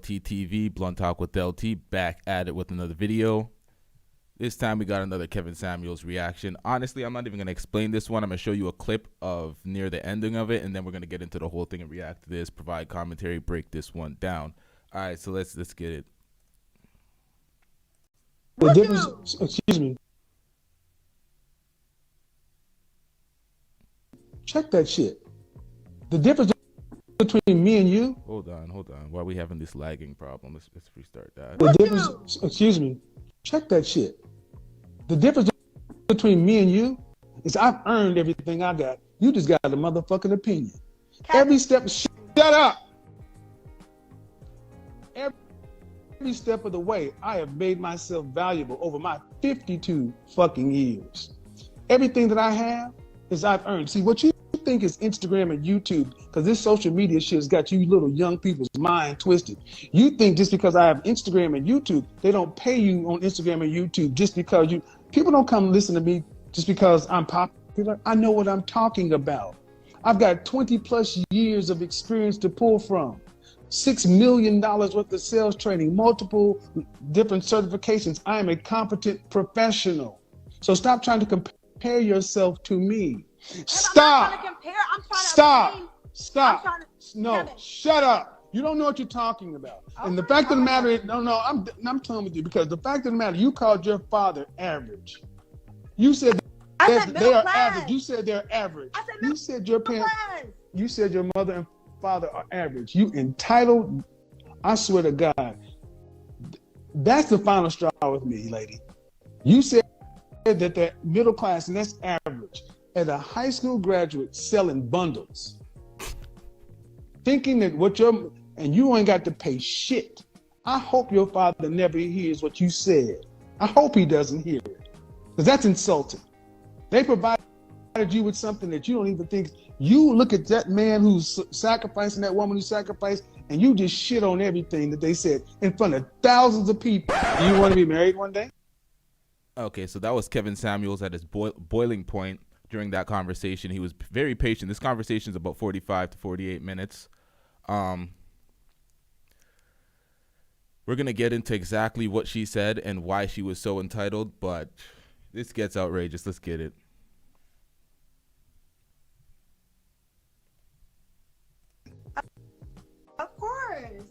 LTTV, Blunt Talk with LT, back at it with another video. This time we got another Kevin Samuels reaction. Honestly, I'm not even going to explain this one. I'm going to show you a clip of near the ending of it, and then we're going to get into the whole thing and react to this, provide commentary, break this one down. All right, so let's get it. The difference, excuse me. Check that shit. The difference between me and you. Hold on. Why are we having this lagging problem? Let's restart that. The difference, excuse me. Check that shit. The difference between me and you is I've earned everything I got. You just got a motherfucking opinion. Every step, shut up. Every step of the way, I have made myself valuable over my 52 fucking years. Everything that I have is I've earned. See, what you think is Instagram and YouTube, because this social media shit has got you little young people's mind twisted. You think just because I have Instagram and YouTube, they don't pay you on Instagram and YouTube just because people don't come listen to me just because I'm popular. I know what I'm talking about. I've got 20 plus years of experience to pull from. $6 million worth of sales training, multiple different certifications. I am a competent professional. So stop trying to compare yourself to me. Stop. Stop. No, shut up. You don't know what you're talking about. And the fact of the matter is, I'm telling with you, because the fact of the matter, you called your father average. You said they are average. You said they're average. You said your parents. You said your mother and father are average. You entitled. I swear to God, that's the final straw with me, lady. You said that they're middle class, and that's average. As a high school graduate selling bundles, thinking that and you ain't got to pay shit. I hope your father never hears what you said. I hope he doesn't hear it, because that's insulting. They provided you with something that you don't even think. You look at that man who's sacrificing, that woman who sacrificed, and you just shit on everything that they said in front of thousands of people. Do you want to be married one day? Okay, so that was Kevin Samuels at his boiling point. During that conversation, he was very patient. This conversation is about 45 to 48 minutes. We're going to get into exactly what she said and why she was so entitled, but this gets outrageous. Let's get it. Of course.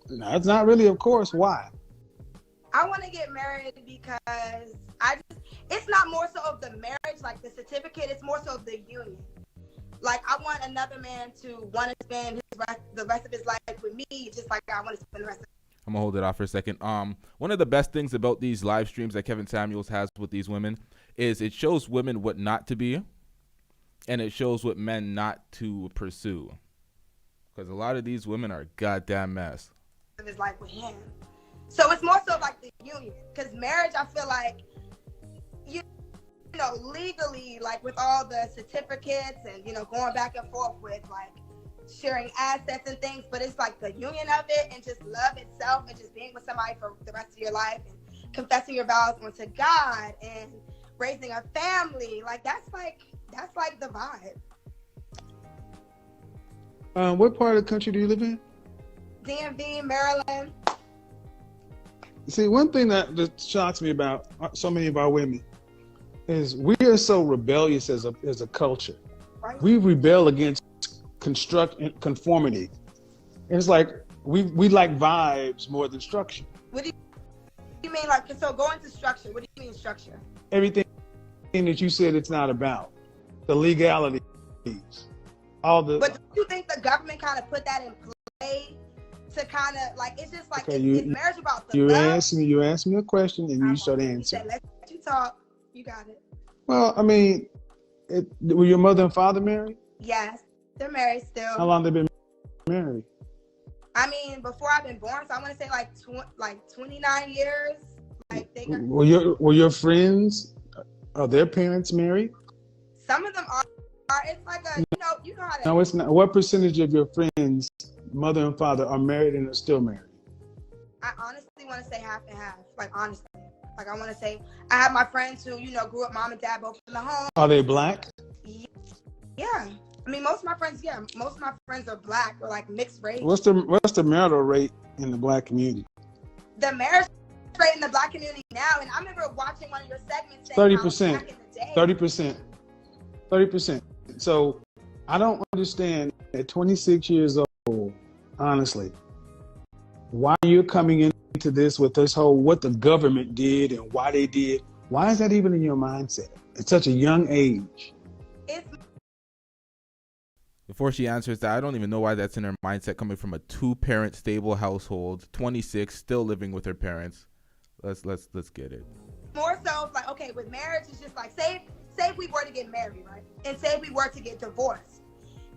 No, it's not really of course. Why? I want to get married because it's not more so of the marriage, like the certificate, it's more so of the union. Like, I want another man to want to spend the rest of his life with me, just like I want to spend the rest of I'm gonna hold it off for a second. One of the best things about these live streams that Kevin Samuels has with these women is it shows women what not to be, and it shows what men not to pursue. Because a lot of these women are a goddamn mess. Of his life with him. So it's more so like the union, because marriage, I feel like, you know, legally, like with all the certificates and, you know, going back and forth with like sharing assets and things, but it's like the union of it and just love itself and just being with somebody for the rest of your life and confessing your vows unto God and raising a family. Like that's like the vibe. What part of the country do you live in? DMV, Maryland. See, one thing that shocks me about so many of our women is we are so rebellious as a culture. Right. We rebel against conformity. And it's like we like vibes more than structure. What do you mean? Like, so going to structure, what do you mean structure? Everything that you said it's not about. The legalities. But do you think the government kind of put that in play? To kind of like, it's just like, okay, it's marriage about the love. You asked me a question and you start answering. Let you talk. You got it. Well, I mean, were your mother and father married? Yes, they're married still. How long they been married? I mean, before I've been born, so I want to say like 29 years. Like they got. Were your friends? Are their parents married? Some of them are. It's like a you know how to. No, it's not. What percentage of your friends, mother and father, are married and are still married? I honestly want to say half and half. Like honestly, like I want to say I have my friends who grew up mom and dad both in the home. Are they black? Yeah. I mean, most of my friends are black or like mixed race. What's the marital rate in the black community? The marriage rate in the black community now, and I remember watching one of your segments saying 30%. back in the day. 30%. 30%. So I don't understand at 26 years old, honestly, why you're coming into this with this whole what the government did and why they did. Why is that even in your mindset at such a young age? Before she answers that, I don't even know why that's in her mindset, coming from a 2-parent stable household, 26, still living with her parents. Let's get it. More so like, okay, with marriage, it's just like, say if we were to get married, right? And say if we were to get divorced.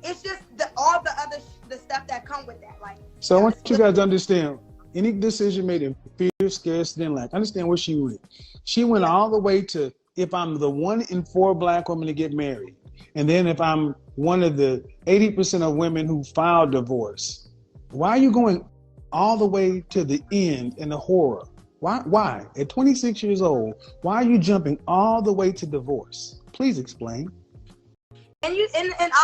It's just all the other the stuff that come with that. Like, so I want you guys to understand, any decision made in fear, scarcity, and lack. Understand where she went. She went all the way to, if I'm the 1 in 4 black women to get married, and then if I'm one of the 80% of women who filed divorce, why are you going all the way to the end in the horror? Why? At 26 years old, why are you jumping all the way to divorce? Please explain. And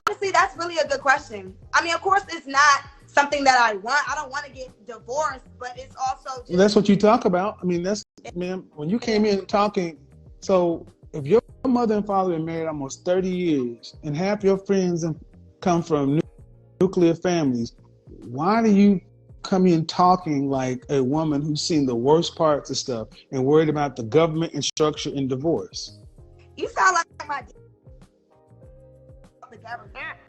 honestly, that's really a good question. I mean, of course, it's not something that I want. I don't want to get divorced, but it's also just... That's what you talk about. I mean, ma'am, when you came in talking, so if your mother and father been married almost 30 years and half your friends come from nuclear families, why do you come in talking like a woman who's seen the worst parts of stuff and worried about the government and structure and divorce? You sound like my dad.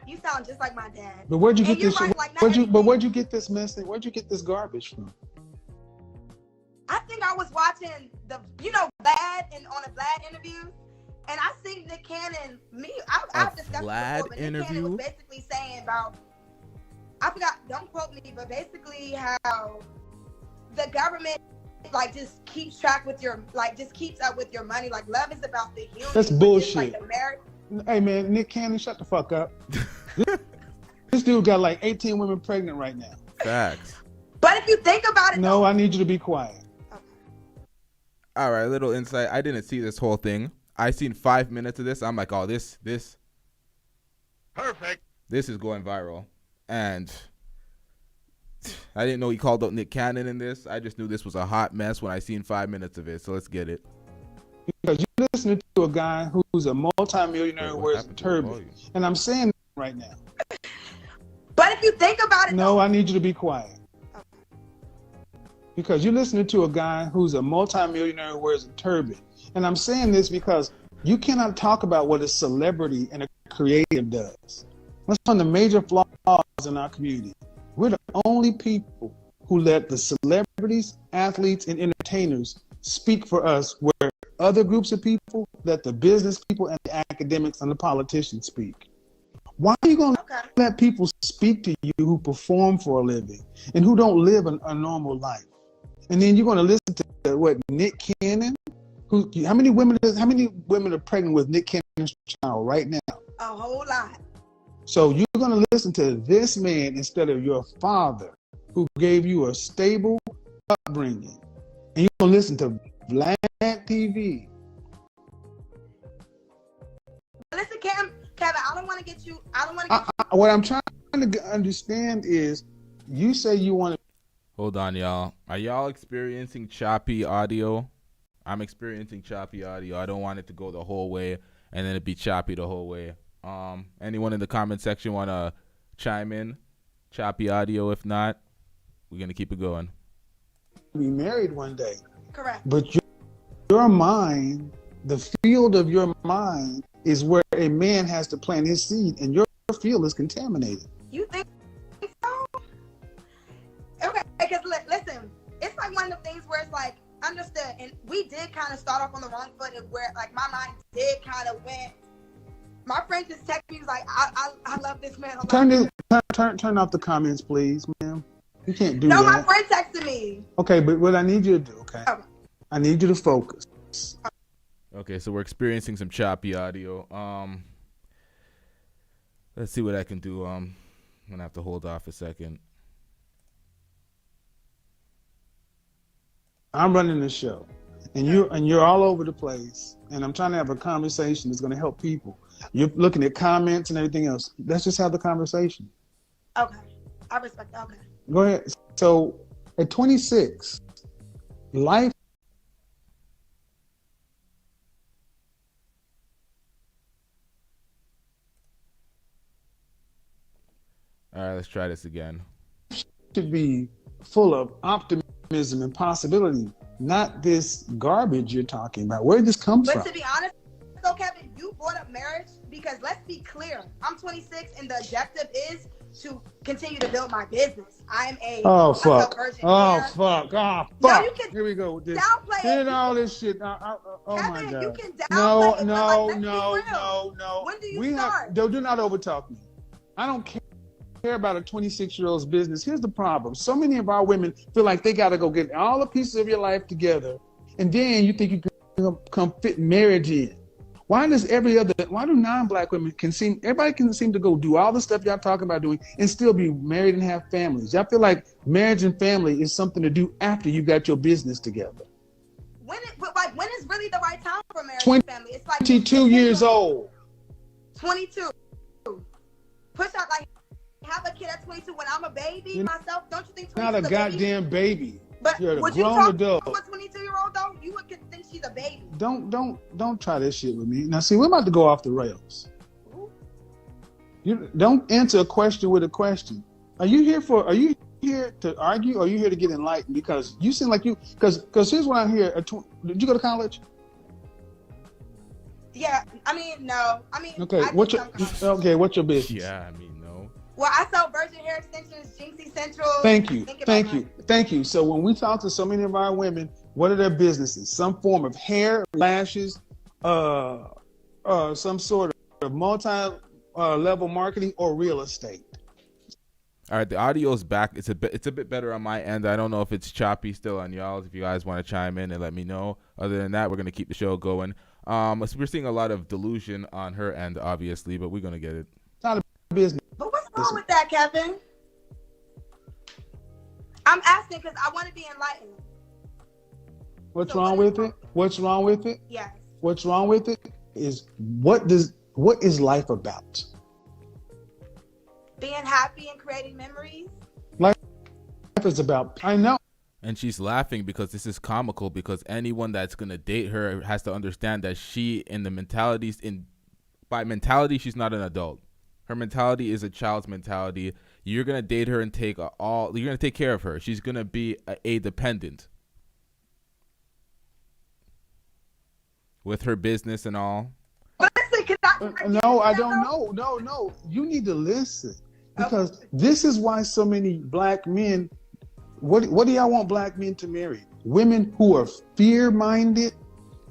You sound just like my dad. But where'd you get this? Right, like, where'd you get this message? Where'd you get this garbage from? I think I was watching Vlad on a Vlad interview, and I see Nick Cannon. I've discussed Vlad before, but interview? Nick Cannon was basically saying about, I forgot, don't quote me, but basically how the government just keeps track with your, just keeps up with your money. Like, love is about the human. That's bullshit. The marriage. Hey man, Nick Cannon, shut the fuck up. This dude got like 18 women pregnant right now. Facts. But if you think about it, no, I need you to be quiet. Okay. All right, little insight. I didn't see this whole thing. I seen 5 minutes of this. I'm like, oh, this perfect. This is going viral, and I didn't know he called out Nick Cannon in this. I just knew this was a hot mess when I seen 5 minutes of it. So let's get it. Because you're listening to a guy who's a multimillionaire who wears a turban. And I'm saying right now. But if you think about it, no, I need you to be quiet. Okay. Because you're listening to a guy who's a multimillionaire who wears a turban. And I'm saying this because you cannot talk about what a celebrity and a creative does. That's one of the major flaws in our community. We're the only people who let the celebrities, athletes, and entertainers speak for us, where other groups of people let the business people and the academics and the politicians speak. Why are you going to let people speak to you who perform for a living and who don't live a normal life? And then you're going to listen to what, Nick Cannon? How many women are pregnant with Nick Cannon's child right now? A whole lot. So you're going to listen to this man instead of your father, who gave you a stable upbringing. And you're going to listen to Vlad TV. Listen, Kevin, I don't want to get you. What I'm trying to understand is, you say you want to. Hold on, y'all. Are y'all experiencing choppy audio? I'm experiencing choppy audio. I don't want it to go the whole way and then it be choppy the whole way. Anyone in the comment section want to chime in? Choppy audio. If not, we're gonna keep it going. Be married one day. Correct. But your mind, the field of your mind, is where a man has to plant his seed, and your field is contaminated. You think so? Okay, because listen, it's like one of the things where it's like, understood, and we did kind of start off on the wrong foot, and where like my mind did kind of went. My friend just texted me, he was like, I love this man. Turn off the comments, please, ma'am. You can't do that. No, my friend texted me. Okay, but what I need you to do, okay? I need you to focus. Okay, so we're experiencing some choppy audio. Let's see what I can do. I'm gonna have to hold off a second. I'm running the show, and you're all over the place, and I'm trying to have a conversation that's going to help people. You're looking at comments and everything else. Let's just have the conversation. Okay. I respect that. Okay. Go ahead. So at 26, life. All right, let's try this again. Should be full of optimism and possibility, not this garbage you're talking about. Where did this come from? But to be honest, so Kevin, you brought up marriage because let's be clear. I'm 26 and the objective is to continue to build my business. I'm a fuck. Oh fuck. No, you can Here we go with this. downplay Hear it. all this shit. Oh Kevin, my God. you can downplay it. No. When do you start? Do not overtalk me. I don't care about a 26-year-old's business. Here's the problem. So many of our women feel like they got to go get all the pieces of your life together, and then you think you can come fit marriage in. Why do non-black women everybody can seem to go do all the stuff y'all talking about doing and still be married and have families? Y'all feel like marriage and family is something to do after you got your business together. When is really the right time for marriage and family? It's like 22 years old. 22. Push out like have a kid at 22 when I'm a baby myself. Don't you think 22 not a goddamn baby? But you're a would you grown talk adult. to a 22-year-old though? You would think she's a baby. Don't try this shit with me. Now see, we're about to go off the rails. You don't answer a question with a question. Are you here to argue or are you here to get enlightened? Because you seem like because here's what I hear. Did you go to college? Yeah, I mean, no. I mean, okay. What's your business? Yeah, I mean, no. Well, I sell virgin hair extensions, Jinxie Central. Thank you. So when we talk to so many of our women, what are their businesses? Some form of hair, lashes, some sort of multi-level marketing or real estate. All right, the audio's back. It's a bit better on my end. I don't know if it's choppy still on y'all. If you guys want to chime in and let me know. Other than that, we're gonna keep the show going. So we're seeing a lot of delusion on her end, obviously, but we're gonna get it. It's not a business. But what's wrong with that, Kevin? I'm asking because I want to be enlightened. What's wrong with it? What's wrong with it? Yes. What's wrong with it is what is life about? Being happy and creating memories. Life is about, I know. And she's laughing because this is comical, because anyone that's going to date her has to understand that by mentality, she's not an adult. Her mentality is a child's mentality. You're going to date her and you're going to take care of her. She's going to be a dependent with her business and all. But listen, no, I don't know. No. You need to listen, because this is why so many black men, what do y'all want black men to marry? Women who are fear-minded,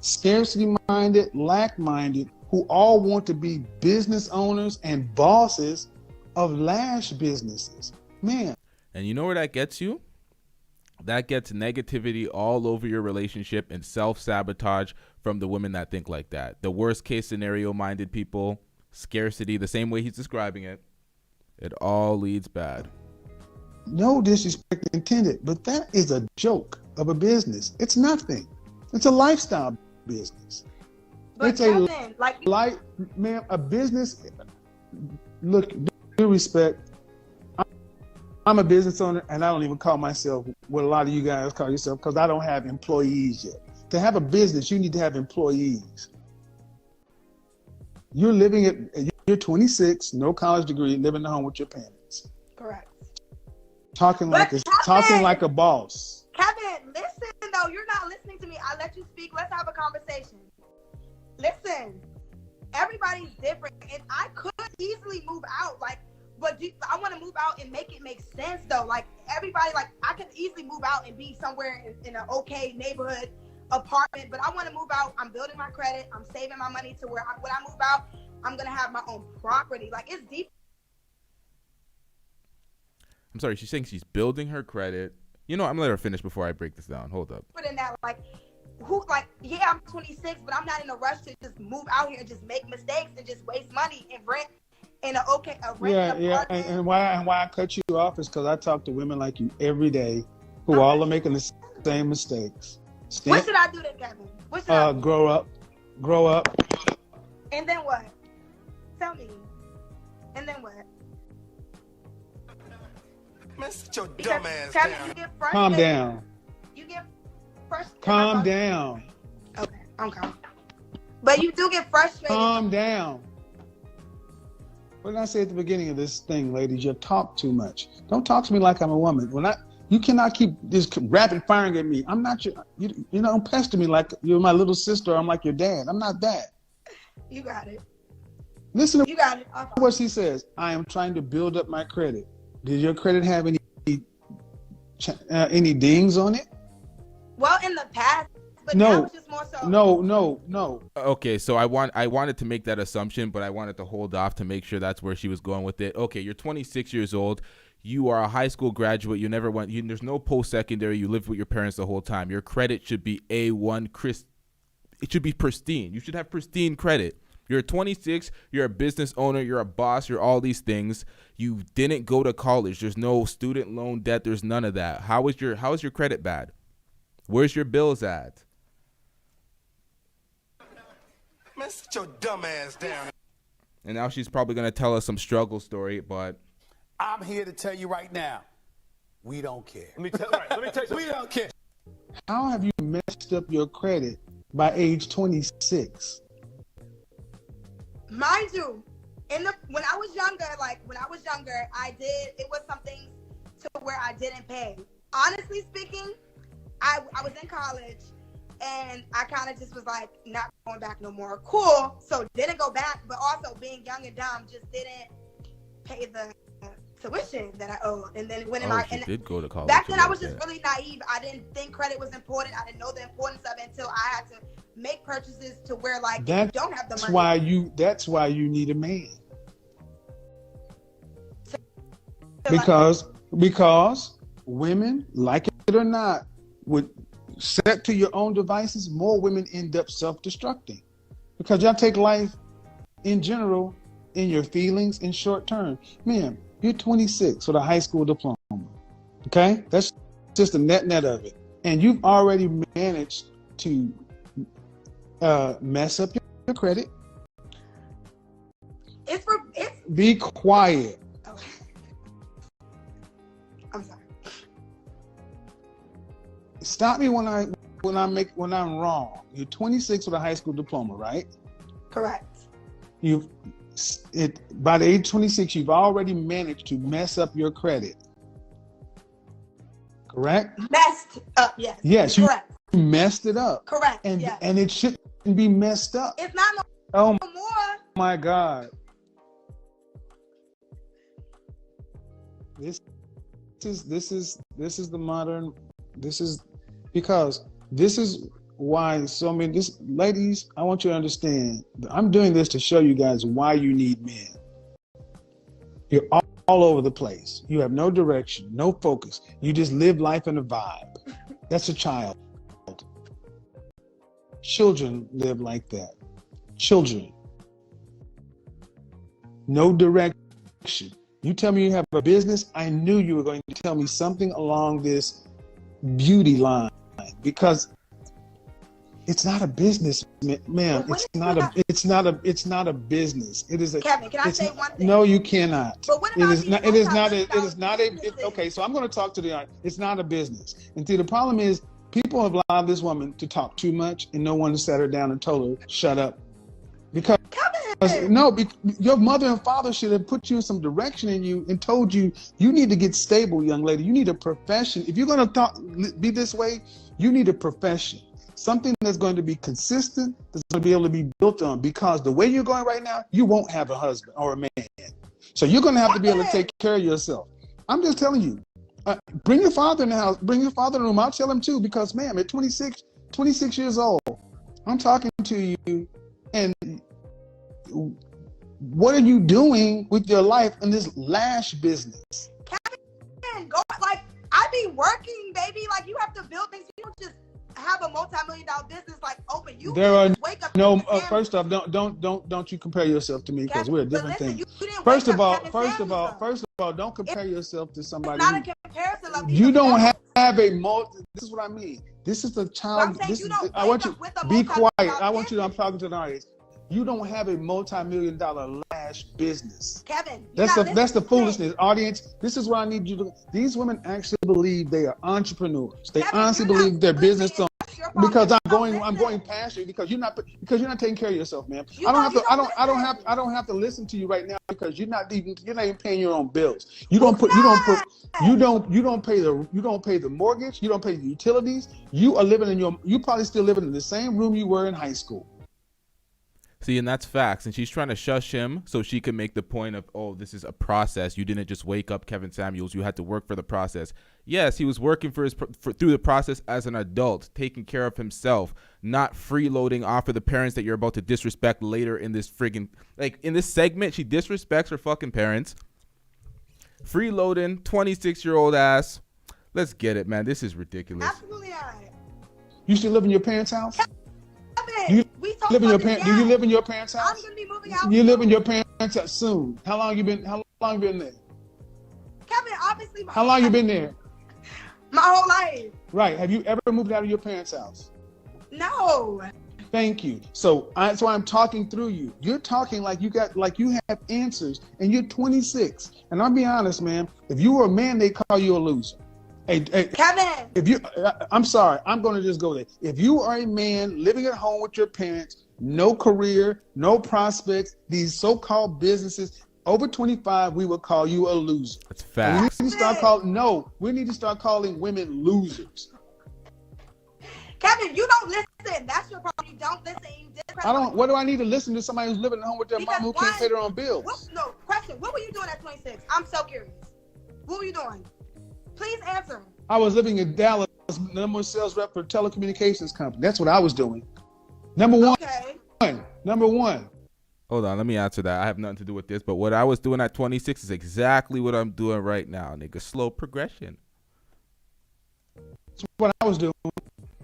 scarcity-minded, lack-minded, who all want to be business owners and bosses of lash businesses. Man. And you know where that gets you? That gets negativity all over your relationship and self-sabotage from the women that think like that. The worst case scenario minded people, scarcity, the same way he's describing it, it all leads bad. No disrespect intended, but that is a joke of a business. It's nothing. It's a lifestyle business. But it's Kevin, a business. Look, due respect, I'm a business owner, and I don't even call myself what a lot of you guys call yourself, because I don't have employees yet. To have a business, you need to have employees. You're you're 26, no college degree, living at home with your parents. Correct. Talking like a boss. Kevin, listen though, you're not listening to me. I let you speak. Let's have a conversation. Listen, everybody's different, and I could easily move out. But I want to move out and make it make sense though. Everybody, I could easily move out and be somewhere in an okay neighborhood apartment. But I want to move out. I'm building my credit. I'm saving my money to where when I move out, I'm gonna have my own property. It's deep. I'm sorry, she's saying she's building her credit. I'm gonna let her finish before I break this down. Hold up. But in that, I'm 26, but I'm not in a rush to just move out here and just make mistakes and just waste money and rent in a rent apartment. And why I cut you off is because I talk to women like you every day who all are making the same mistakes. What should I do then, Kevin? Grow up. And then what? Tell me. And then what? Man, sit your dumb ass Kevin, down. you get frustrated. Calm down. You get frustrated. Calm down. Okay, I'm calm. But you do get frustrated. Calm down. What did I say at the beginning of this thing, ladies? You talk too much. Don't talk to me like I'm a woman. You cannot keep just rapid firing at me. I'm not you don't pester me like you're my little sister or I'm like your dad. I'm not that. You got it. Listen to You got it. what she says. I am trying to build up my credit. Did your credit have any dings on it? Well, in the past, but No. now it's just more so. No. Okay, so I wanted to make that assumption, but I wanted to hold off to make sure that's where she was going with it. Okay, you're 26 years old. You are a high school graduate. You never went. There's no post-secondary. You lived with your parents the whole time. Your credit should be A1. It should be pristine. You should have pristine credit. You're 26. You're a business owner. You're a boss. You're all these things. You didn't go to college. There's no student loan debt. There's none of that. How is your credit bad? Where's your bills at? Man, sit your dumb ass down. And now she's probably going to tell us some struggle story, but I'm here to tell you right now, we don't care. Let me tell you. We don't care. How have you messed up your credit by age 26? Mind you, when I was younger, it was something to where I didn't pay. Honestly speaking, I was in college and I kind of just was like, not going back no more. Cool. So didn't go back, but also being young and dumb, just didn't pay the tuition that I owed. And then did go to college. Back then I was just really naive. I didn't think credit was important. I didn't know the importance of it until I had to make purchases to where you don't have the money. That's why you need a man. Because women, like it or not, would set to your own devices, more women end up self-destructing. Because y'all take life in general in your feelings in short term. Ma'am, you're 26 with a high school diploma. Okay? That's just the net of it. And you've already managed to mess up your credit. Be quiet. Oh. I'm sorry. Stop me when I'm wrong. You're 26 with a high school diploma, right? Correct. By the age 26, you've already managed to mess up your credit. Correct? Messed up, yes. Yes, correct. You messed it up. Correct. And yes. and it shouldn't be messed up. It's not no more. My God. This is the modern. This is why so many. Ladies, I want you to understand. I'm doing this to show you guys why you need men. You're all over the place. You have no direction, no focus. You just live life in a vibe. That's a child. Children live like that. Children. No direction. You tell me you have a business, I knew you were going to tell me something along this beauty line, because it's not a business, ma'am. It's not a business. It is a. Kevin, can I say one thing? No, you cannot. But what about okay, so I'm going to talk to the audience. It's not a business. And see, the problem is people have allowed this woman to talk too much, and no one sat her down and told her, shut up. Because your mother and father should have put you in some direction in you and told you need to get stable, young lady. You need a profession. If you're going to be this way, you need a profession. Something that's going to be consistent, that's going to be able to be built on. Because the way you're going right now, you won't have a husband or a man. So you're going to have to be able to take care of yourself. I'm just telling you. Bring your father in the house. Bring your father in the room. I'll tell him too, because, ma'am, at 26 years old, I'm talking to you, and what are you doing with your life in this lash business? Kevin, I be working, baby. You have to build things. You don't just have a multi-million-dollar business open. You wake up. No, first off, don't you compare yourself to me, because we're a different thing. First of all, don't compare yourself to somebody. It's not a comparison. You don't have a this is what I mean. This is the child. I want you be quiet. I'm talking to the audience. You don't have a multi-million-dollar lash business. Kevin, That's the foolishness. Audience, this is what I need you to. These women actually believe they are entrepreneurs. They Kevin, honestly believe they're business owners. Because I'm going past you because you're not taking care of yourself, man. I don't have to listen to you right now because you're not even paying your own bills. You don't pay the mortgage, you don't pay the utilities. You probably still living in the same room you were in high school. See, and that's facts. And she's trying to shush him so she can make the point of, oh, this is a process. You didn't just wake up, Kevin Samuels. You had to work for the process. Yes, he was working through the process as an adult, taking care of himself, not freeloading off of the parents that you're about to disrespect later in this friggin', like in this segment. She disrespects her fucking parents. Freeloading, 26-year-old ass. Let's get it, man. This is ridiculous. Absolutely not. You still live in your parents' house? Do you live in your parents' house? I'm gonna be moving out. You live in your parents' house soon. How long you been there? Kevin, obviously. How long you been there? My whole life. Right. Have you ever moved out of your parents' house? No. Thank you. So I'm talking through you. You're talking like you have answers, and you're 26. And I'll be honest, man. If you were a man, they call you a loser. Hey, Kevin. I'm sorry, I'm going to just go there. If you are a man living at home with your parents, no career, no prospects, these so-called businesses, over 25, we will call you a loser. That's facts. We need to start calling women losers. Kevin, you don't listen. That's your problem. You don't listen. What do I need to listen to somebody who's living at home with their mom who can't pay their own bills? Question. What were you doing at 26? I'm so curious. What were you doing? Please answer. I was living in Dallas, number one sales rep for a telecommunications company. That's what I was doing. Number one. Hold on, let me answer that. I have nothing to do with this, but what I was doing at 26 is exactly what I'm doing right now, nigga. Slow progression. That's what I was doing.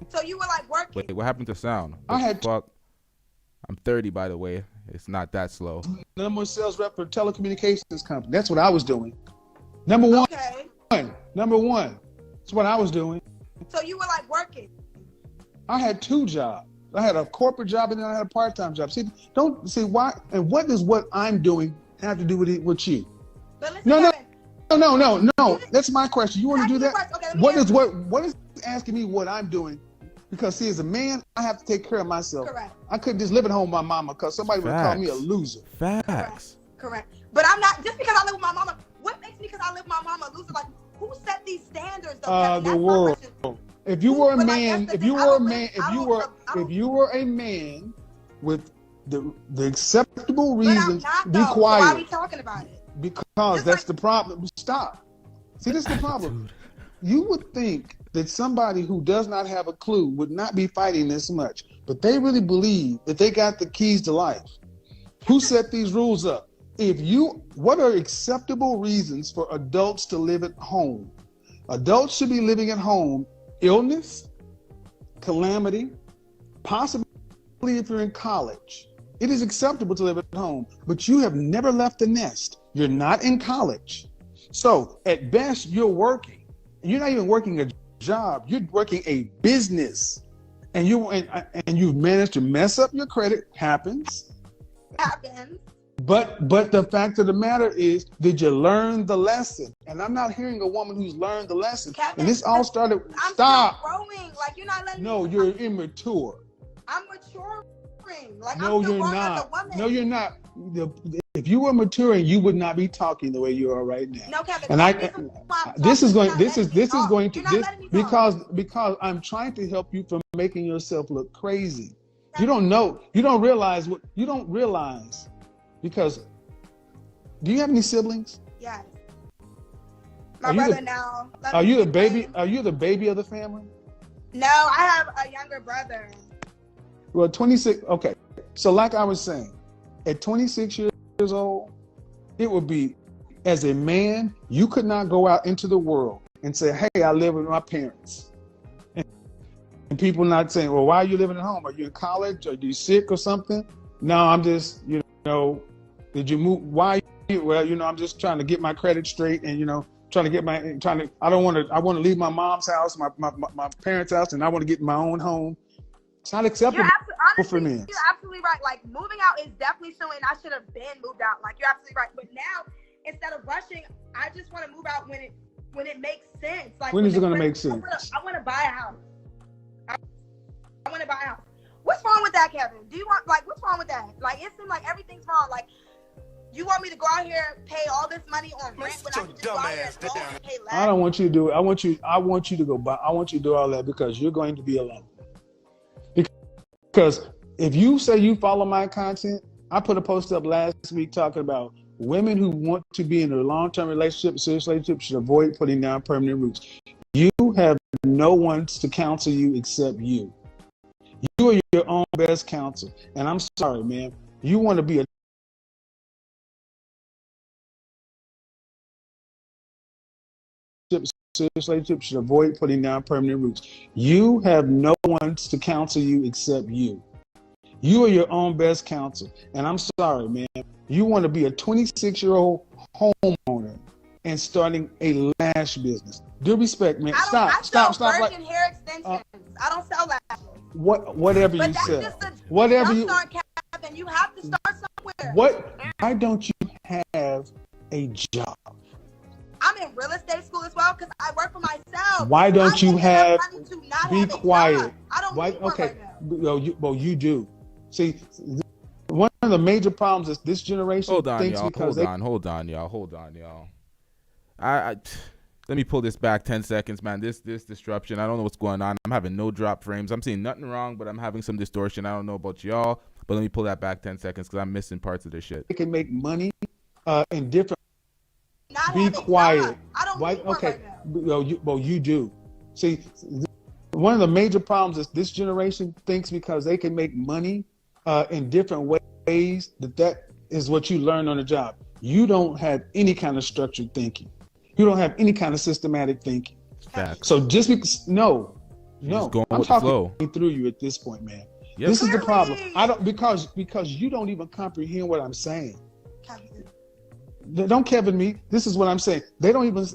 So you were like working. Wait, what happened to sound? Fuck. I'm 30, by the way. It's not that slow. Number one sales rep for a telecommunications company. That's what I was doing. Number one. That's what I was doing. So you were like working. I had two jobs. I had a corporate job and then I had a part-time job. Why? And what does what I'm doing have to do with you? But listen, No. That's my question. You want to do that? Okay, what is asking me what I'm doing? Because see, as a man, I have to take care of myself. Correct. I couldn't just live at home with my mama because somebody would call me a loser. Facts. Correct. But I'm not, just because I live with my mama, what makes me because I live with my mama a loser? Like, who set these standards though? The world. If you were a man, if you were a man with the acceptable reasons, be quiet. Why are we talking about it? Because that's the problem. Stop. See, this is the problem. You would think that somebody who does not have a clue would not be fighting this much, but they really believe that they got the keys to life. Who set these rules up? What are acceptable reasons for adults to live at home? Adults should be living at home. Illness, calamity, possibly if you're in college. It is acceptable to live at home, but you have never left the nest. You're not in college. So at best, you're working. And you're not even working a job. You're working a business. And you've managed to mess up your credit. Happens. But the fact of the matter is, did you learn the lesson? And I'm not hearing a woman who's learned the lesson. Kevin, and this all started. I'm Stop. still growing. Like, you're not letting me. You're immature. I'm maturing. Like, no, you're not. No, you're not. If you were maturing, you would not be talking the way you are right now. No, Kevin. Because I'm trying to help you from making yourself look crazy. You don't know. You don't realize. Because, do you have any siblings? Yes. My brother now. Are you the baby? Are you the baby of the family? No, I have a younger brother. Well, 26. Okay. So like I was saying, at 26 years old, it would be, as a man, you could not go out into the world and say, hey, I live with my parents. And people not saying, well, why are you living at home? Are you in college? Are you sick or something? No, I'm just, did you move? Why? Well, I'm just trying to get my credit straight and, I want to leave my mom's house, my parents' house, and I want to get my own home. It's not acceptable for men. You're absolutely right. Like, moving out is definitely something I should have been moved out. Like, you're absolutely right. But now, instead of rushing, I just want to move out when it makes sense. Like, when is it going to make sense? I want to buy a house. I want to buy a house. What's wrong with that, Kevin? Do you want, like, what's wrong with that? Like, it seems like everything's wrong. Like, you want me to go out here and pay all this money on rent when I can just go out here and pay less? I don't want you to do it. I want you to go buy. I want you to do all that because you're going to be alone. Because if you say you follow my content, I put a post up last week talking about women who want to be in a long-term relationship, serious relationship, should avoid putting down permanent roots. You have no one to counsel you except you. You are your own best counsel. And I'm sorry, man. You want to be a serious relationship, should avoid putting down permanent roots. You have no one to counsel you except you. You are your own best counsel. And I'm sorry, man. You want to be a 26-year-old homeowner and starting a lash business. Due respect, man. Stop. Virgin hair extensions. I don't sell lashes. Whatever you sell. Whatever you start, Kevin. You have to start somewhere. Why don't you have a job? I'm in real estate school as well because I work for myself. Why don't you have? Be quiet. I don't need work right now. Well, you do. See, one of the major problems is this generation thinks because Hold on, y'all. I let me pull this back 10 seconds, man. This disruption, I don't know what's going on. I'm having no drop frames. I'm seeing nothing wrong, but I'm having some distortion. I don't know about y'all, but let me pull that back 10 seconds because I'm missing parts of this shit. They can make money in different. Be quiet. I don't need work okay. Right now. Well, you do. See, one of the major problems is this generation thinks because they can make money in different ways that is what you learn on the job. You don't have any kind of structured thinking. You don't have any kind of systematic thinking. Facts. So just because no, I'm talking through you at this point, man. Yep. This is the problem. I don't because you don't even comprehend what I'm saying. Don't Kevin me. This is what I'm saying. They don't even.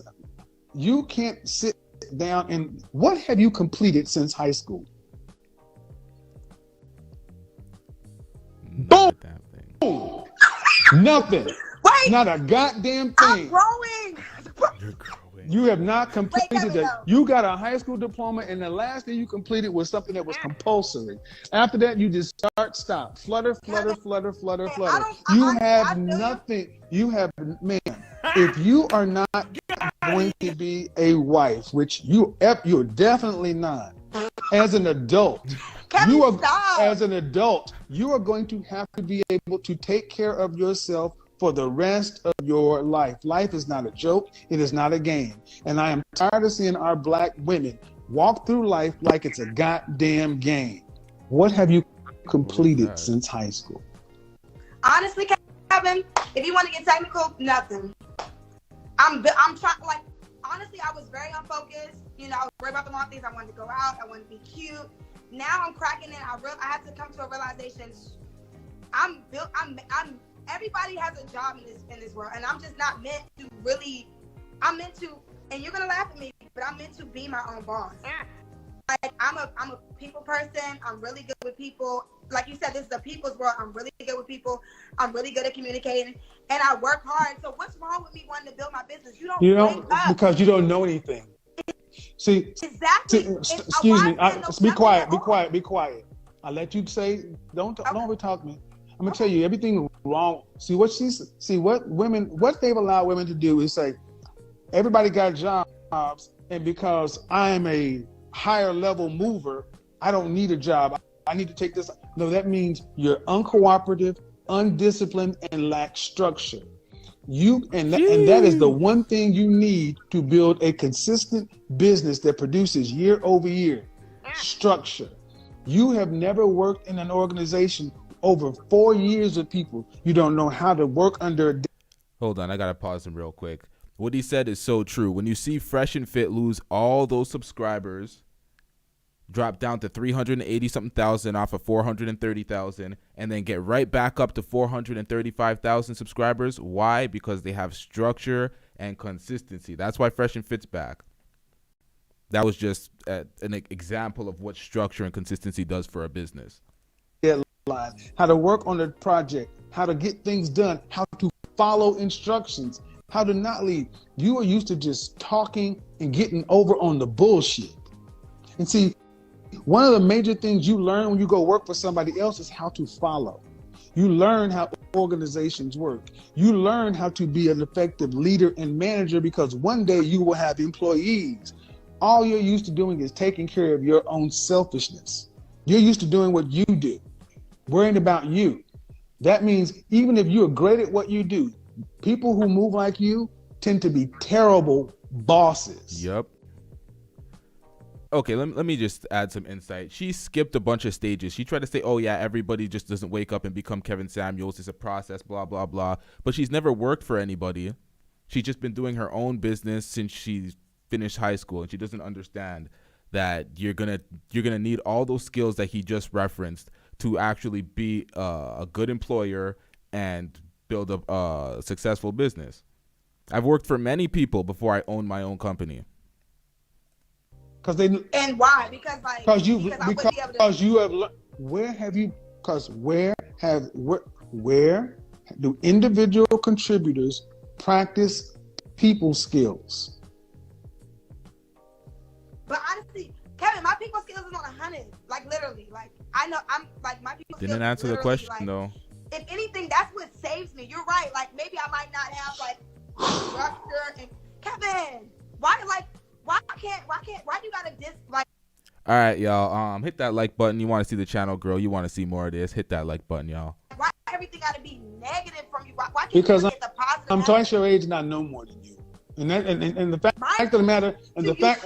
You can't sit down and what have you completed since high school? Boom. Nothing. Wait. Not a goddamn thing. I'm growing. You're growing. You have not completed that. You got a high school diploma, and the last thing you completed was something that was compulsory. After that, you just stop. Flutter. You have nothing. You have, man, if you are not going to be a wife, which you're definitely not, as an adult, you are going to have to be able to take care of yourself for the rest of your life. Life is not a joke. It is not a game. And I am tired of seeing our black women walk through life like it's a goddamn game. What have you completed since high school? Honestly, Kevin, if you want to get technical, nothing. I'm trying, like, honestly, I was very unfocused. You know, I was worried about the wrong things. I wanted to go out. I wanted to be cute. Now I'm cracking in. I had to come to a realization. Everybody has a job in this world, and I'm just not meant to really. I'm meant to, and you're gonna laugh at me, but I'm meant to be my own boss. Like I'm a people person. I'm really good with people. Like you said, this is a people's world. I'm really good with people. I'm really good at communicating, and I work hard. So what's wrong with me wanting to build my business? You don't because you don't know anything. See, exactly. Excuse me. Be quiet. I let you say. Don't overtalk me. I'm gonna tell you everything wrong. What they've allowed women to do is say, everybody got jobs, and because I'm a higher level mover, I don't need a job. I need to take this. No, that means you're uncooperative, undisciplined, and lack structure. And that is the one thing you need to build a consistent business that produces year over year. Structure. You have never worked in an organization over 4 years with people. You don't know how to work under. Hold on, I gotta pause him real quick. What he said is so true. When you see Fresh and Fit lose all those subscribers, drop down to 380 something thousand off of 430,000, and then get right back up to 435,000 subscribers. Why? Because they have structure and consistency. That's why Fresh and Fit's back. That was just an example of what structure and consistency does for a business. Deadline, how to work on a project, how to get things done, how to follow instructions, how to not leave. You are used to just talking and getting over on the bullshit. And see, one of the major things you learn when you go work for somebody else is how to follow. You learn how organizations work. You learn how to be an effective leader and manager, because one day you will have employees. All you're used to doing is taking care of your own selfishness. You're used to doing what you do, worrying about you. That means even if you're great at what you do, people who move like you tend to be terrible bosses. Yep. Okay, let me just add some insight. She skipped a bunch of stages. She tried to say, oh, yeah, everybody just doesn't wake up and become Kevin Samuels. It's a process, blah, blah, blah. But she's never worked for anybody. She's just been doing her own business since she finished high school, and she doesn't understand that you're gonna need all those skills that he just referenced to actually be a good employer and build a successful business. I've worked for many people before I owned my own company. And why? Because where do individual contributors practice people skills? But honestly, Kevin, my people skills is on 100. Like literally, like I know I'm like my people skills. Didn't answer the question like, though. If anything, that's what saves me. You're right. Like maybe I might not have like structure and Kevin, why you gotta like? All right, y'all. Hit that like button. You want to see the channel grow? You want to see more of this? Hit that like button, y'all. Why everything gotta be negative from you? Why can't because you get the positive? I'm twice your age and I know more than you. And that and the fact of the matter and the fact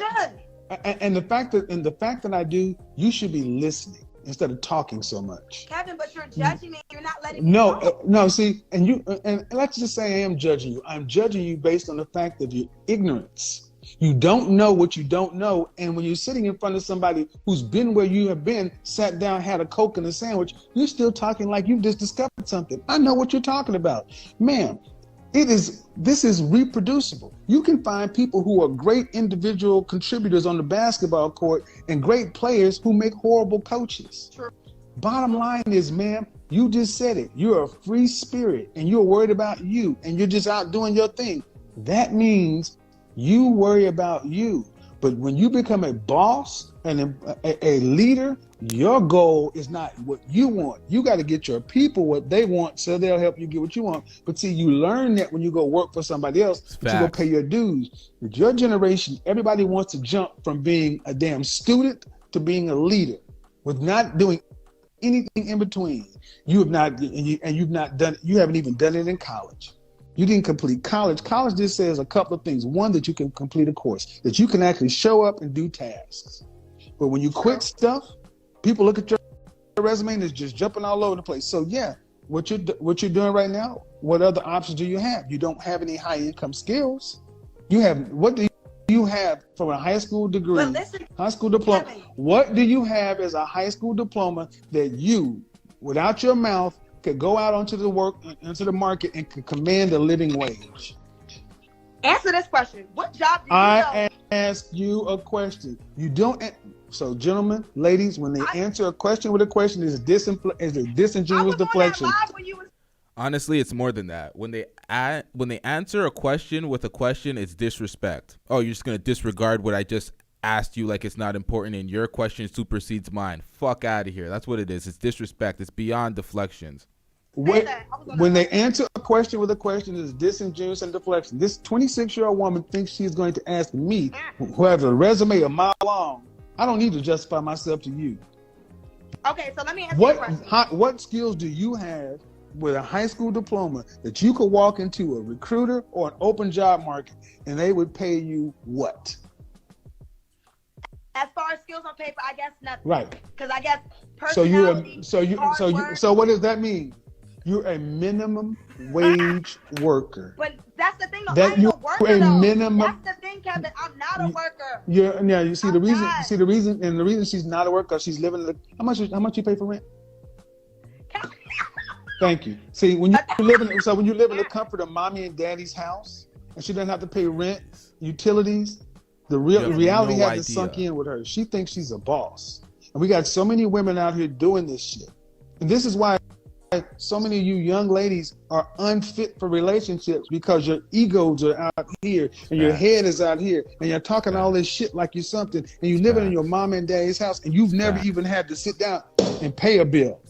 the fact that I do, you should be listening instead of talking so much. Kevin, but you're judging me. You're not letting me know. No. See, and let's just say I am judging you. I'm judging you based on the fact of your ignorance. You don't know what you don't know, and when you're sitting in front of somebody who's been where you have been, sat down, had a Coke and a sandwich, you're still talking like you've just discovered something. I know what you're talking about, ma'am. This is reproducible. You can find people who are great individual contributors on the basketball court and great players who make horrible coaches. True. Bottom line is, ma'am, you just said it. You're a free spirit and you're worried about you and you're just out doing your thing. That means you worry about you. But when you become a boss and a leader, your goal is not what you want. You got to get your people what they want so they'll help you get what you want. But see, you learn that when you go work for somebody else, but you go pay your dues. With your generation, everybody wants to jump from being a damn student to being a leader with not doing anything in between. You haven't even done it in college. You didn't complete college. College just says a couple of things. One, that you can complete a course, that you can actually show up and do tasks. But when you quit stuff, people look at your resume and it's just jumping all over the place. So yeah, what you're doing right now, what other options do you have? You don't have any high income skills. What do you have from a high school degree, high school diploma? Kevin. What do you have as a high school diploma that you, without your mouth, could go out into the market and could command a living wage? Answer this question. What job do you I ask you a question. You don't. So, gentlemen, ladies, when they answer a question with a question, is a disingenuous deflection. Honestly, it's more than that. When they answer a question with a question, it's disrespect. Oh, you're just gonna disregard what I just asked you like it's not important, and your question supersedes mine. Fuck out of here. That's what it is. It's disrespect. It's beyond deflections. When they answer a question with a question, is disingenuous and deflection. This 26-year-old woman thinks she's going to ask me, who has a resume a mile long. I don't need to justify myself to you. Okay, so let me answer your question. What skills do you have with a high school diploma that you could walk into a recruiter or an open job market and they would pay you what? As far as skills on paper, I guess nothing. Right. Because I guess personality. So what does that mean? You're a minimum wage worker. But that's the thing. I'm a worker. That's the thing, Kevin. I'm not a worker. You see the reason, and the reason she's not a worker, she's living. How much you pay for rent? Thank you. See, when you live in the comfort of mommy and daddy's house, and she doesn't have to pay rent, utilities, The reality hasn't sunk in with her. She thinks she's a boss. And we got so many women out here doing this shit. And this is why so many of you young ladies are unfit for relationships, because your egos are out here and your head is out here and you're talking all this shit like you're something, and you living in your mom and daddy's house and you've never even had to sit down and pay a bill,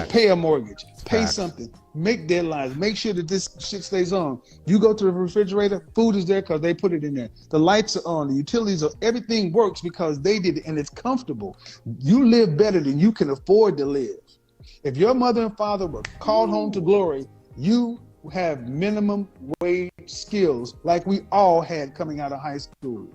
pay a mortgage, pay something, make deadlines, make sure that this shit stays on. You go to the refrigerator, food is there because they put it in there. The lights are on, the utilities are, everything works because they did it and it's comfortable. You live better than you can afford to live. If your mother and father were called home to glory, you have minimum wage skills like we all had coming out of high school.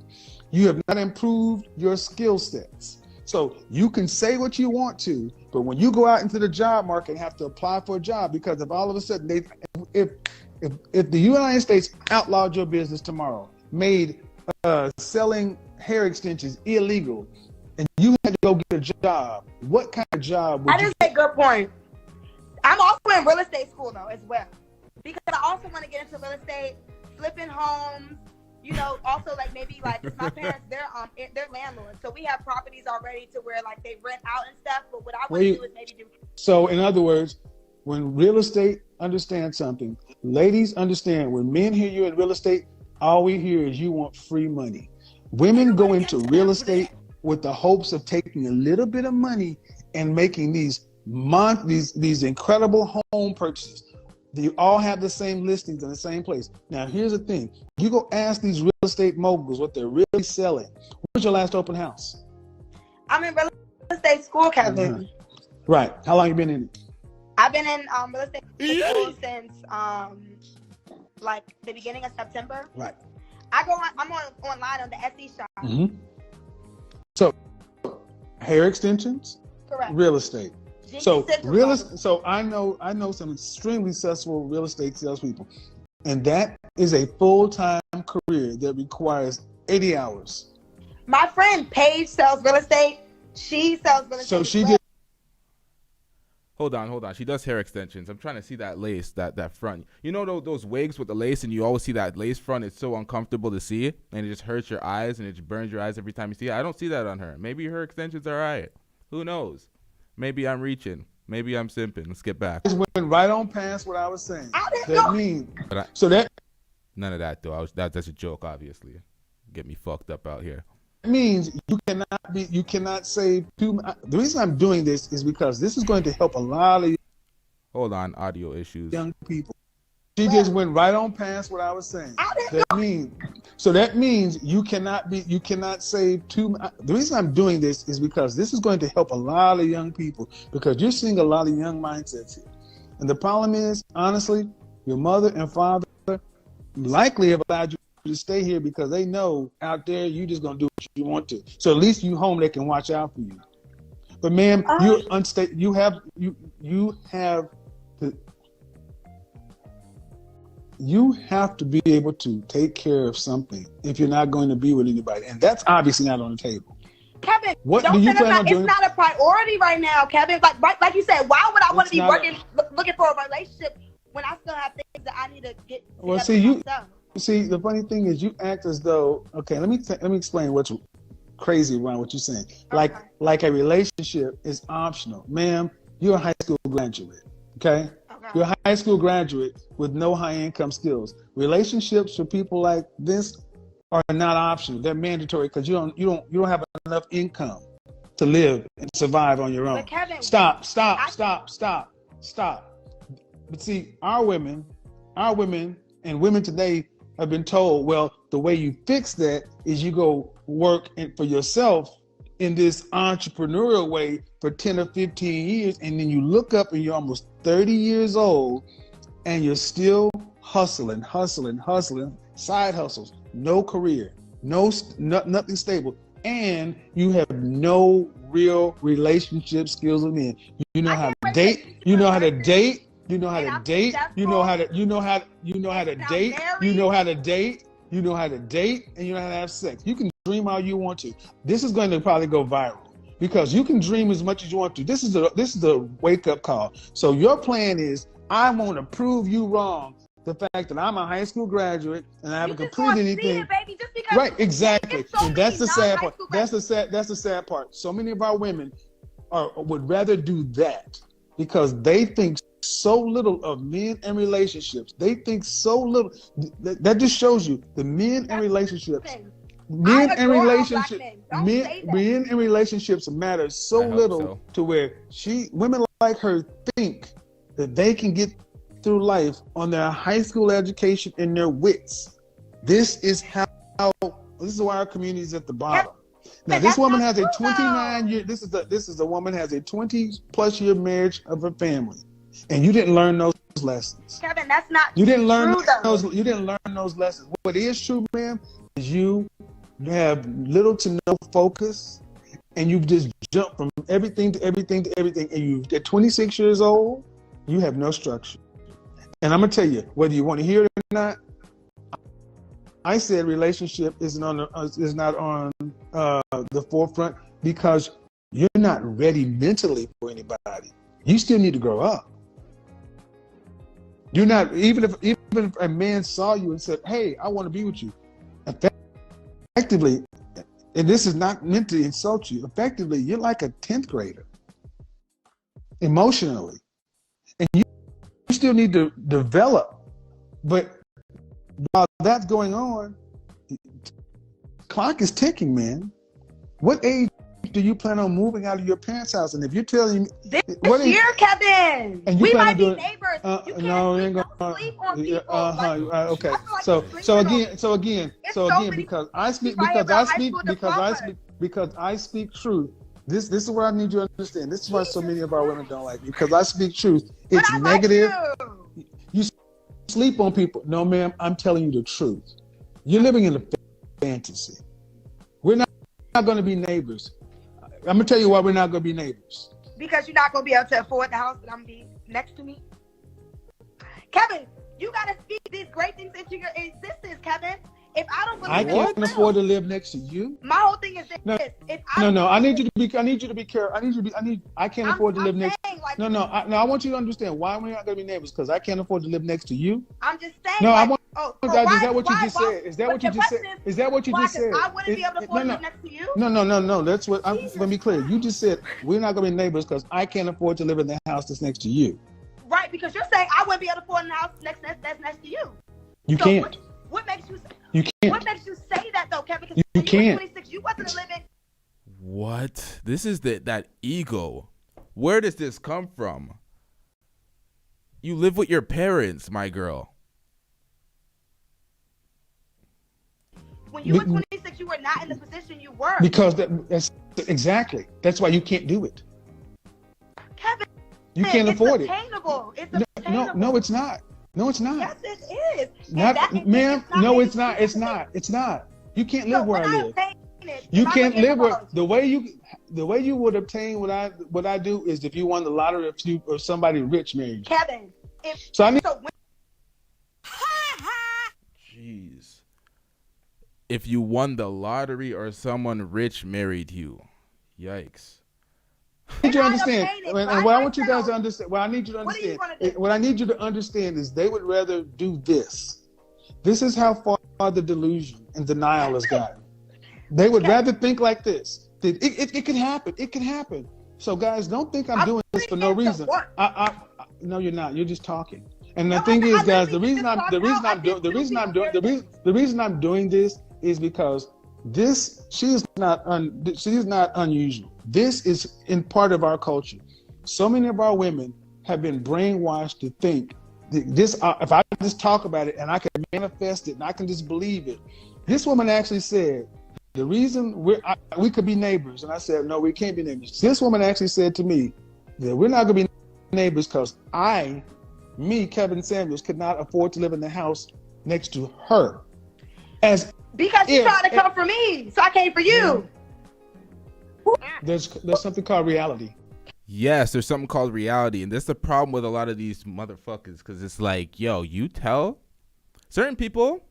You have not improved your skill sets. So you can say what you want to, but when you go out into the job market and have to apply for a job, because if all of a sudden if the United States outlawed your business tomorrow, made selling hair extensions illegal, and you had to go get a job, what kind of job would you get? Good point. I'm also in real estate school though as well, because I also want to get into real estate, flipping homes, you know, also like maybe like my parents, they're landlords, so we have properties already to where like they rent out and stuff. But what I want to do is maybe do. So in other words, when real estate understands something, ladies understand, when men hear you in real estate, all we hear is you want free money. Women go into real estate with the hopes of taking a little bit of money and making these incredible home purchases. You all have the same listings in the same place. Now, here's the thing. You go ask these real estate moguls what they're really selling. When's your last open house? I'm in real estate school, Kevin. Right. How long you been in it? I've been in real estate school since like the beginning of September. Right. I'm online on the SE shop. Mm-hmm. So, hair extensions, correct. Real estate. So I know some extremely successful real estate salespeople, and that is a full-time career that requires 80 hours. My friend Paige sells real estate. She sells real estate. So she did. Hold on. She does hair extensions. I'm trying to see that lace, that front. You know those wigs with the lace, and you always see that lace front. It's so uncomfortable to see it, and it just hurts your eyes, and it just burns your eyes every time you see it. I don't see that on her. Maybe her extensions are all right. Who knows? Maybe I'm reaching. Maybe I'm simping. Let's get back. It went right on past what I was saying. None of that though. That's a joke, obviously. Get me fucked up out here. It means you cannot save too. The reason I'm doing this is because this is going to help a lot of. Hold on, audio issues. Young people. She just went right on past what I was saying. That means you cannot save too. The reason I'm doing this is because this is going to help a lot of young people, because you're seeing a lot of young mindsets here. And the problem is, honestly, your mother and father likely have allowed you to stay here because they know out there you just gonna do what you want to. So at least you home, they can watch out for you. But ma'am, you're unstable. You have to be able to take care of something if you're not going to be with anybody, and that's obviously not on the table. Kevin, it's not a priority right now, Kevin. Like you said, why would I want to be looking for a relationship when I still have things that I need to get? Well, see, the funny thing is, you act as though. Okay, let me explain what's crazy around what you're saying. Okay. Like a relationship is optional, ma'am. You're a high school graduate. Okay. You're a high school graduate with no high income skills. Relationships for people like this are not optional. They're mandatory because you don't have enough income to live and survive on your own. But Kevin, stop. But see, our women and women today have been told, well, the way you fix that is you go work for yourself in this entrepreneurial way for 10 or 15 years, and then you look up and you're almost 30 years old and you're still hustling, side hustles, no career, nothing stable, and you have no real relationship skills with men. You know how to date, you know how to date, you know how to date, you know how to date, and you know how to have sex. You can dream all you want to. This is going to probably go viral because you can dream as much as you want to. This is the wake up call. So your plan is, I want to prove you wrong. The fact that I'm a high school graduate and I haven't completed anything. Baby, just because Because Right, exactly. it's so And that's many the sad non-high part. school That's the sad part. So many of our women would rather do that because they think so little of men and relationships. They think so little. That just shows you the men and relationships. Men and relationships. Men and relationships matter so little to where women like her think that they can get through life on their high school education and their wits. This is why our community is at the bottom. Now, this woman has a 29-year. This is a woman has a 20-plus-year marriage of her family, and you didn't learn those lessons. Kevin, that's not. You didn't learn true, those. You didn't learn those lessons. What is true, ma'am, is you have little to no focus, and you just jump from everything to everything to everything. And you, at 26 years old, you have no structure. And I'm gonna tell you, whether you want to hear it or not, I said relationship is not on the forefront because you're not ready mentally for anybody. You still need to grow up. You're not, even if a man saw you and said, "Hey, I want to be with you," effectively, and this is not meant to insult you, effectively, you're like a 10th grader emotionally, and you still need to develop. But while that's going on, clock is ticking, man. What age do you plan on moving out of your parents' house? And if you're telling me this year, Kevin, and we might be neighbors. You can't no, sleep on people. Okay. Like So again, because I speak truth. This is what I need you to understand. This is why so many of our women don't like me, because I speak truth. It's negative. You sleep on people. No, ma'am, I'm telling you the truth. You're living in a fantasy. We're not going to be neighbors. I'm going to tell you why we're not going to be neighbors. Because you're not going to be able to afford the house that I'm going to be next to me. Kevin, you got to speak these great things into your existence, Kevin. If I don't believe I can't afford to live next to you. My whole thing is this. No. I need you to be careful. I can't afford to live next. Like, I want you to understand why we're not going to be neighbors, because I can't afford to live next to you. I'm just saying. No, like, is that what you just said? Is that what you just said? Is that what you just said? I wouldn't be able to afford to live next to you. No. That's what I'm going to be clear. You just said we're not going to be neighbors because I can't afford to live in the house that's next to you. Right, because you're saying I wouldn't be able to afford the house that's next to you. You can't. What makes you? You can't. What makes you say that though, Kevin? Because you can't. 26, you wasn't living. What? This is that ego. Where does this come from? You live with your parents, my girl. When you were 26, you were not in the position you were. Because that's exactly. That's why you can't do it. Kevin, you can't afford it. It's attainable. No, it's not. No, it's not. Yes, it is. Ma'am, no, it's not. It's not. It's not. You can't live where I live. You can't live where the way you would obtain what I do is if you won the lottery or somebody rich married you. Kevin, jeez. If you won the lottery or someone rich married you, yikes. I need you to understand, and what I want you guys to understand, what I need you to understand is they would rather do this. This is how far the delusion and denial has gotten. They would rather think like this. It can happen. It can happen. So guys, don't think I'm doing this for no reason. No, you're not. You're just talking. And the thing is, guys, the reason I'm doing this is because she is not unusual. This is in part of our culture. So many of our women have been brainwashed to think this. If I just talk about it and I can manifest it and I can just believe it. This woman actually said the reason we could be neighbors, and I said no, we can't be neighbors. This woman actually said to me that we're not going to be neighbors because Kevin Samuels, could not afford to live in the house next to her. Because you tried to come for me, so I came for you. There's something called reality. Yes, there's something called reality, and that's the problem with a lot of these motherfuckers, because it's like, yo, you tell certain people,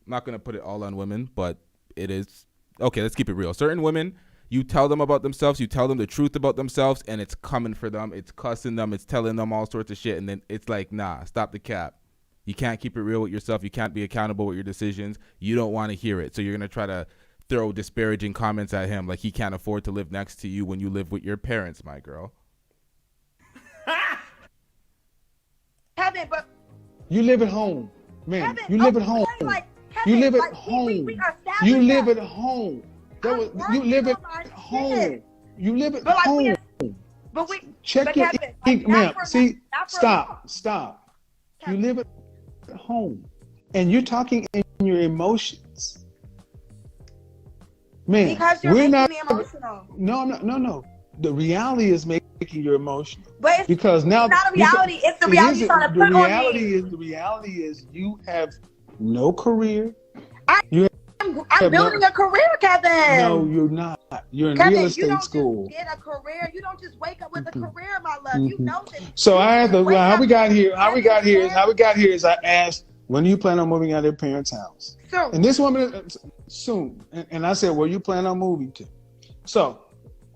I'm not going to put it all on women, but it is, okay, let's keep it real. Certain women, you tell them about themselves, you tell them the truth about themselves, and it's coming for them, it's cussing them, it's telling them all sorts of shit, and then it's like, nah, stop the cap. You can't keep it real with yourself. You can't be accountable with your decisions. You don't want to hear it. So you're going to try to throw disparaging comments at him like he can't afford to live next to you when you live with your parents, my girl. Kevin, but you live at home, man. Kevin, You live at home. like, Kevin, You live at like, home. We You live that. at home. I'm You live working at on my home. shit. You live at But like, home. But we Check but your Kevin, ink, like, not ma'am. for- See, not for long. stop. You Kevin. live at home, and you're talking in your emotions, man. Because you're we're making not. me emotional. No, I'm not. No. The reality is making you emotional. But it's Because now not a reality. It's the it reality is- you're trying to the put on reality me. is the reality is you have no career. I'm building a career, Kevin. No, you're not. You're in Kevin, real you estate don't school. just get a career. You don't just wake up with a career, my love. You know this. So You I have to. wake How up we got here? How we got here? and- How we got here is I asked, when do you plan on moving out of your parents' house? Soon. And this woman soon. And I said, well, you plan on moving to? So,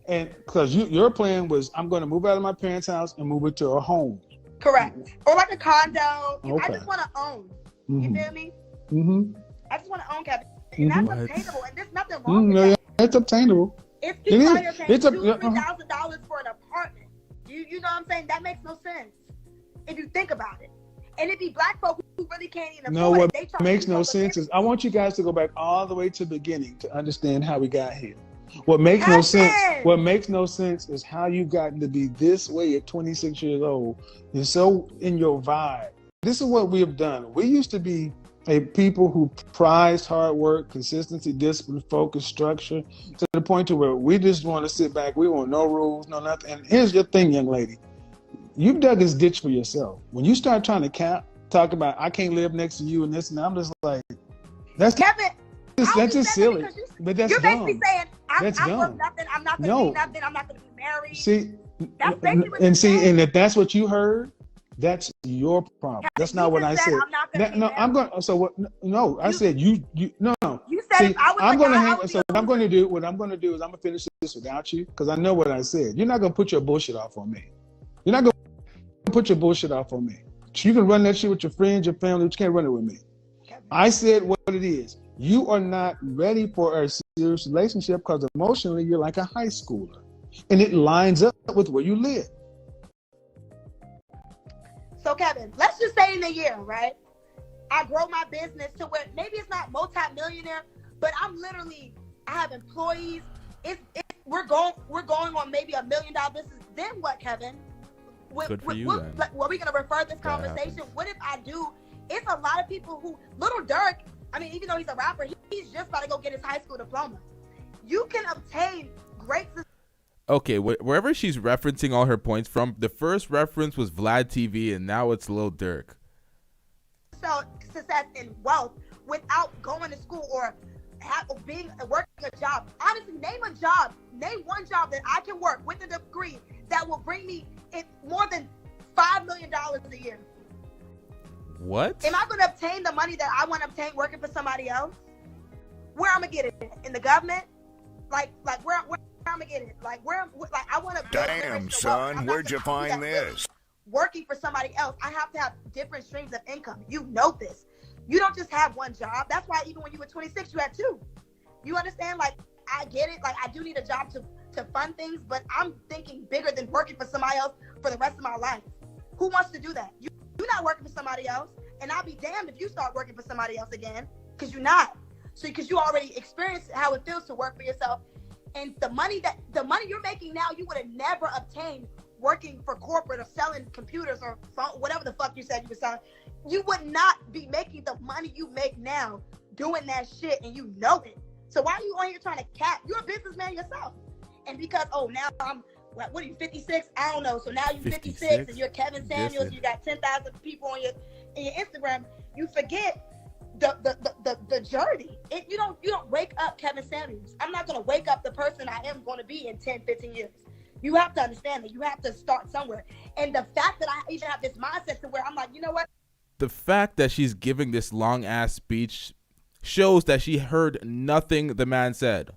and because your plan was, I'm going to move out of my parents' house and move it to a home. Correct. Or like a condo. I Okay. just want to own. You Mhm. feel me? Mm-hmm. I just want to own, Kevin. And that's What? obtainable. And there's nothing wrong with No, that. it's obtainable. If It people is. out here paying It's a- $2,000-$3,000 for an apartment, you know what I'm saying? That makes no sense if you think about it. And it be black folk who really can't even No, afford what it. They try to makes do no all the sense things. is I want you guys to go back all the way to the beginning to understand how we got here. What makes no sense? Kevin! What makes no sense is how you gotten to be this way at 26 years old. You're so in your vibe. This is what we have done. We used to be a people who prized hard work, consistency, discipline, focus, structure, to the point to where we just want to sit back. We want no rules, no nothing. And here's your thing, young lady. You've dug this ditch for yourself. When you start trying to talk about, I can't live next to you and this, and I'm just like, that's Kevin, that's just silly. But that's you're basically dumb. saying, That's I'm worth dumb. nothing. I'm not going to No. be nothing. I'm not going to be married. See, That's basically what and you're see, saying. and if that's what you heard, that's your problem. Kevin, That's you not what just I said said. I'm not gonna be No, I'm married. going. So what? No, I You- said you. No. You said See, if I was I'm a going to guy, I hang. would So be what I'm going to do? What I'm going to do is I'm going to finish this without you because I know what I said. You're not going to put your bullshit off on me. You're not going to put your bullshit off on me. You can run that shit with your friends, your family, but you can't run it with me. I said what it is. You are not ready for a serious relationship because emotionally you're like a high schooler, and it lines up with where you live. So Kevin, let's just say in a year, right? I grow my business to where maybe it's not multi-millionaire, but I have employees. We're going on maybe $1 million business. Then what, Kevin? Good for you, then. Like, were we gonna refer this That conversation? happens. What if I do? It's a lot of people who Little Dirk. I mean, even though he's a rapper, he's just about to go get his high school diploma. You can obtain great Okay, wherever she's referencing all her points from, the first reference was Vlad TV, and now it's Lil Durk. success and wealth without going to school or working a job. Honestly, name one job that I can work with a degree that will bring me more than $5 million a year. What? Am I going to obtain the money that I want to obtain working for somebody else? Where I'm gonna get it? In the government? Like where I'm gonna get it? Like I want to. Damn, son, where'd you find this? Working for somebody else, I have to have different streams of income. You know this. You don't just have one job. That's why even when you were 26, you had two. You understand? Like, I get it. Like, I do need a job to fund things, but I'm thinking bigger than working for somebody else for the rest of my life. Who wants to do that? You're not working for somebody else, and I'll be damned if you start working for somebody else again, because you're not. So, because you already experienced how it feels to work for yourself, and the money you're making now, you would have never obtained working for corporate or selling computers or phone, whatever the fuck you said you were selling. You would not be making the money you make now doing that shit, and you know it. So why are you on here trying to cap? You're a businessman yourself. And because, now I'm, what are you, 56? I don't know. So now you're 56 and you're Kevin Samuels, you got 10,000 people on your Instagram. You forget the journey. You don't wake up Kevin Samuels. I'm not going to wake up the person I am going to be in 10, 15 years. You have to understand that you have to start somewhere. And the fact that I even have this mindset to where I'm like, you know what? The fact that she's giving this long ass speech shows that she heard nothing the man said.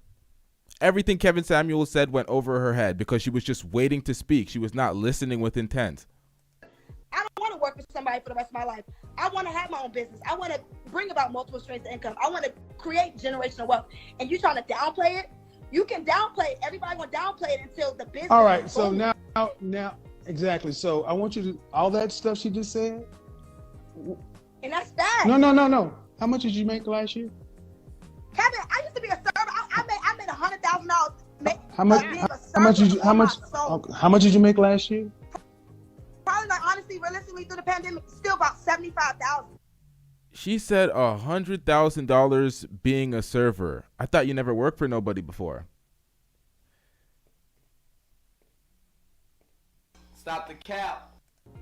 Everything Kevin Samuels said went over her head because she was just waiting to speak. She was not listening with intent. I don't want to work for somebody for the rest of my life. I want to have my own business. I want to bring about multiple streams of income. I want to create generational wealth. And you trying to downplay it? You can downplay it. Everybody want to downplay it until the business. All right. So now, exactly. So I want you to, all that stuff she just said. And that's that. No. How much did you make last year? Kevin, I used to be a server. I made $100,000. How much did you make last year? Probably, like, honestly, realistically, through the pandemic, still about $75,000. She said $100,000 being a server. I thought you never worked for nobody before. Stop the cap.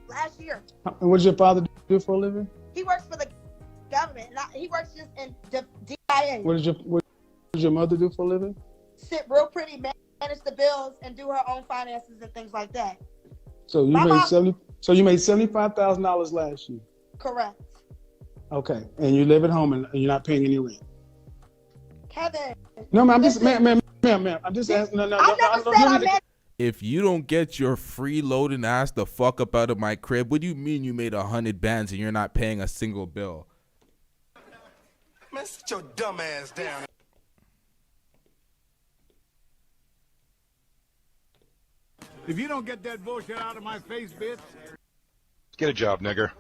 Last year. And what does your father do for a living? He works for the government. He works just in DIA. What does your mother do for a living? Sit real pretty, manage the bills, and do her own finances and things like that. So you made $75,000 last year. Correct. Okay, and you live at home and you're not paying any rent. Kevin. No, ma'am. I'm just asking. No. If you don't get your freeloading ass the fuck up out of my crib, what do you mean you made 100 bands and you're not paying a single bill? Man, sit your dumb ass down. If you don't get that bullshit out of my face, bitch. Get a job, nigger.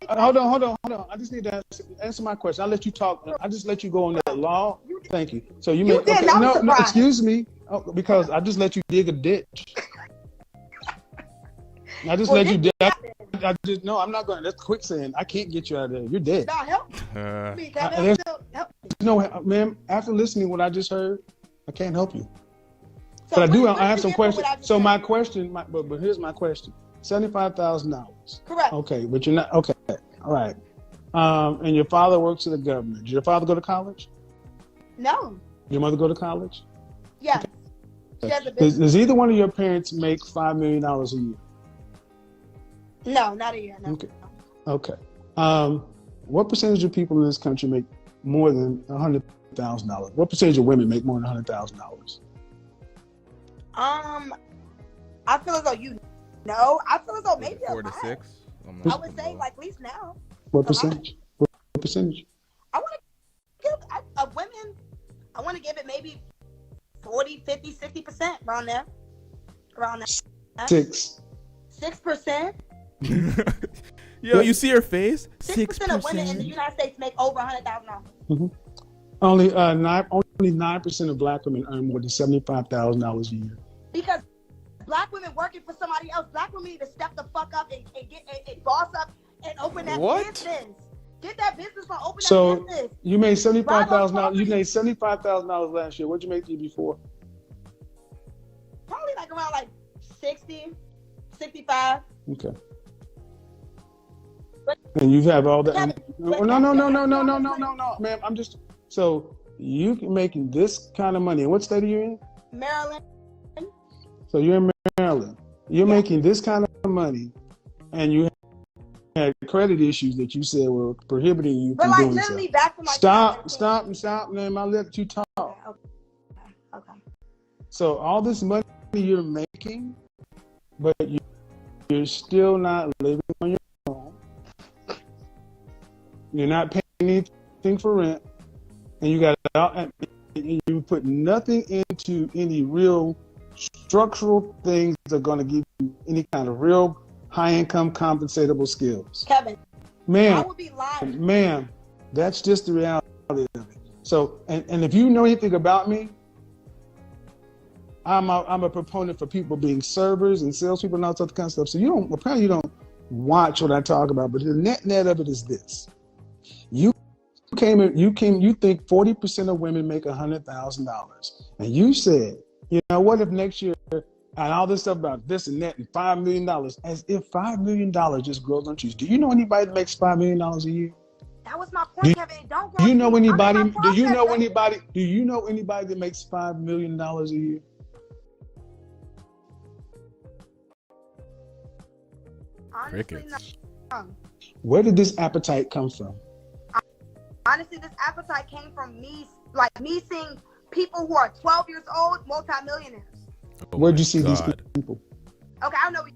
Hold on. I just need to answer my question. I'll let you talk. I'll just let you go on that law. Thank you. So you made, okay, no, excuse me, because I just let you dig a ditch. I just let you dig. No, I'm not going. That's quicksand. I can't get you out of there. You're dead. No, help me. Help me. No, ma'am. After listening to what I just heard, I can't help you. So but I have some questions. So my question, but here's my question: $75,000. Correct. Okay, but you're not. Okay, all right. And your father works in the government. Did your father go to college? No. Your mother go to college? Yes. Okay. Does either one of your parents make $5 million a year? No, not a year. No. Okay. What percentage of people in this country make more than $100,000? What percentage of women make more than $100,000? I feel as though I feel as though maybe 4 to 6. I would say like at least now. What percentage? What percentage? I want to give women. I want to give it maybe 40, 50, 60% around there. Around that. 6%. Yo, you see her face? 6% of women in the United States make over $100,000. Mm-hmm. Only 9% of black women earn more than $75,000 a year. Because black women working for somebody else, black women need to step the fuck up and get and boss up and open that business. Get that business or open that business. So you made $75,000. You made $75,000 last year. What'd you make the year before? Probably like around like 60, 65. Okay. And you have all that. No, ma'am. I'm just. So you making this kind of money. And what state are you in? Maryland. So you're in Maryland. You're making this kind of money, and you had credit issues that you said were prohibiting you from doing literally so. Back from Stop, ma'am. I'll let you talk. Okay. So all this money you're making, but you're still not living on your own. You're not paying anything for rent, and you put nothing into any real structural things that are going to give you any kind of real high-income compensatable skills. Kevin, ma'am, I would be lying. Ma'am, that's just the reality of it. So, and if you know anything about me, I'm a proponent for people being servers and salespeople and all sorts of kind of stuff. So you don't watch what I talk about, but the net of it is this: you think 40% of women make $100,000, and you said, you know, what if next year and all this stuff about this and that and $5 million, as if $5 million just grows on trees. Do you know anybody that makes $5 million a year? That was my point, Kevin. Don't grow. Do you know anybody? Do you know anybody that makes $5 million a year? Honestly, no. Where did this appetite come from? Honestly, this appetite came from me seeing people who are 12 years old, multimillionaires. Where'd you see these people? Okay, I don't know where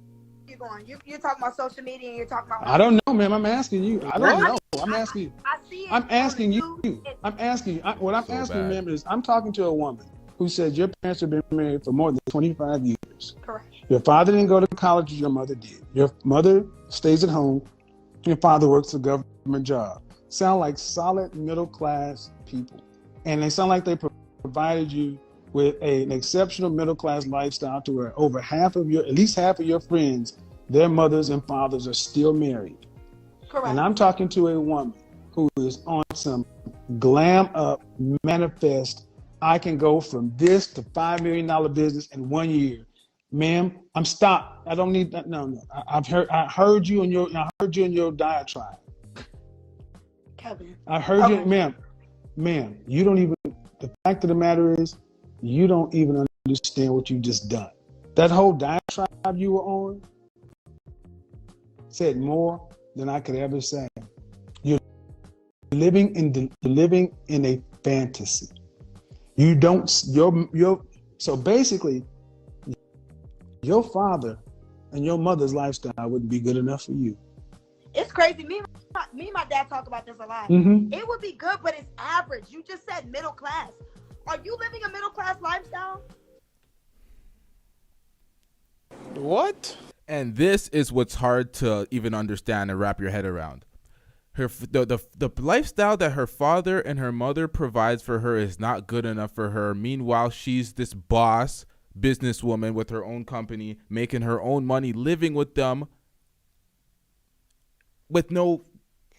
you going? You're talking about social media and you're talking about. I don't know, ma'am. I'm asking you. I don't know. I'm asking you. I see it. I'm asking you. I'm asking you. What I'm So asking, bad. ma'am, is I'm talking to a woman who said your parents have been married for more than 25 years. Correct. Your father didn't go to college as your mother did. Your mother stays at home. Your father works a government job. Sound like solid middle class people. And they sound like they provided you with an exceptional middle class lifestyle to where over at least half of your friends, their mothers and fathers are still married. Correct. And I'm talking to a woman who is on some glam up manifest. I can go from this to $5 million business in 1 year. Ma'am, I'm stopped. I don't need that. No. I heard you in your diatribe. Kevin. I heard you, ma'am, you don't even, the fact of the matter is, you don't even understand what you just done. That whole diatribe you were on said more than I could ever say. You're living in a fantasy. You don't, so basically, your father and your mother's lifestyle wouldn't be good enough for you. It's crazy. Me and my dad talk about this a lot. Mm-hmm. It would be good, but it's average. You just said middle class. Are you living a middle class lifestyle? What? And this is what's hard to even understand and wrap your head around. The lifestyle that her father and her mother provides for her is not good enough for her. Meanwhile, she's this boss businesswoman with her own company, making her own money, living with them with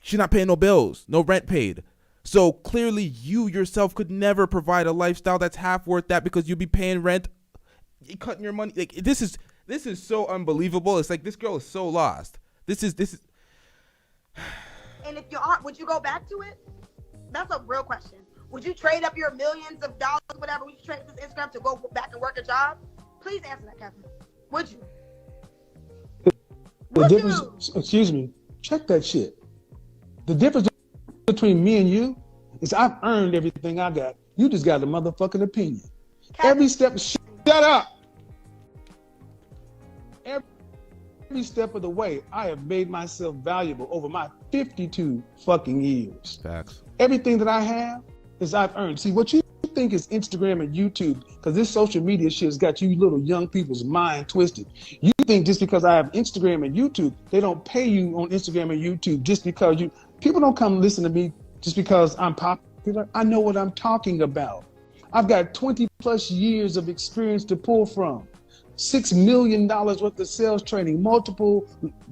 she's not paying no bills, no rent paid. So clearly you yourself could never provide a lifestyle that's half worth that, because you'd be paying rent, cutting your money. Like this is so unbelievable. It's like this girl is so lost. This is And if you aren't, would you go back to it? That's a real question. Would you trade up your millions of dollars, whatever? Would you trade this Instagram to go back and work a job? Please answer that, Kevin. Would you? The difference, excuse me, check that shit. The difference between me and you is I've earned everything I got. You just got a motherfucking opinion. Kevin. Every step, shut up. Every step of the way, I have made myself valuable over my 52 fucking years. facts. Everything that I have is I've earned. See, what you think is Instagram and YouTube, because this social media shit has got you little young people's mind twisted. You think just because I have Instagram and YouTube, they don't pay you on Instagram and YouTube just because people don't come listen to me just because I'm popular. I know what I'm talking about. I've got 20 plus years of experience to pull from. $6 million worth of sales training, multiple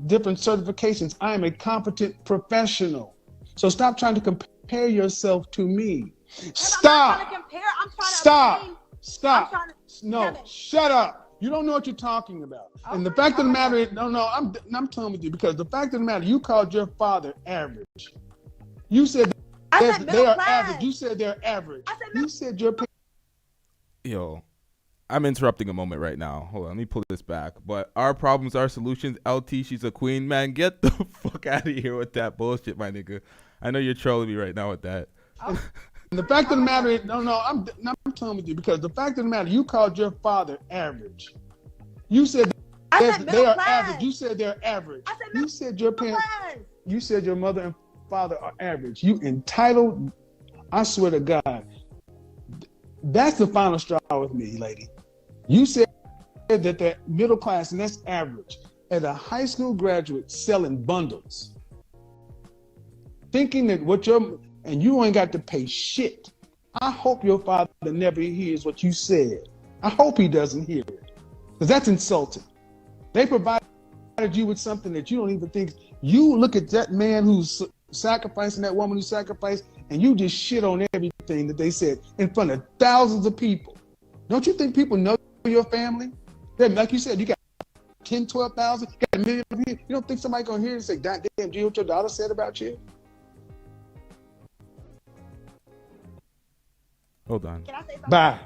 different certifications. I am a competent professional. So stop trying to compare yourself to me. Stop. I'm not trying to compare. I'm trying to Stop. I'm trying to, No, Kevin. Shut up. You don't know what you're talking about. And the fact of the matter is, I'm telling with you, because the fact of the matter, you called your father average. You said they are average. You said they're average. You said your parents. Yo, I'm interrupting a moment right now. Hold on, let me pull this back. But our problems, our solutions. LT, she's a queen, man. Get the fuck out of here with that bullshit, my nigga. I know you're trolling me right now with that. And the fact of the matter is, I'm telling with you, because the fact of the matter, you called your father average. You said they are average. You said they're average. You said your parents. You said your mother and father are average. You entitled. I swear to God, that's the final straw with me, lady. You said that they're middle class and that's average. As a high school graduate selling bundles, thinking that and you ain't got to pay shit. I hope your father never hears what you said. I hope he doesn't hear it, because that's insulting. They provided you with something that you don't even think. You look at that man who's sacrificing, that woman who sacrificed, and you just shit on everything that they said in front of thousands of people. Don't you think people know your family? Like you said, you got 10, 12,000, got a million people. You don't think somebody gonna hear and say, "God damn, do you know what your daughter said about you?" Hold on. Can I say something? Bye.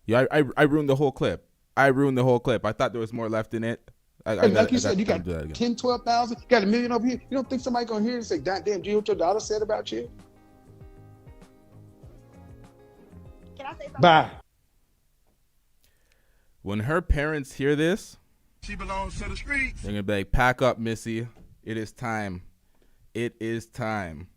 Yeah, I ruined the whole clip. I thought there was more left in it. Like you said, you got 10, 12,000, got a million over here. You don't think somebody gonna hear and say, "God damn, do you know what your daughter said about you?" Can I say something? Bye. When her parents hear this, She belongs to the streets. They're gonna be like, pack up, Missy. It is time. It is time.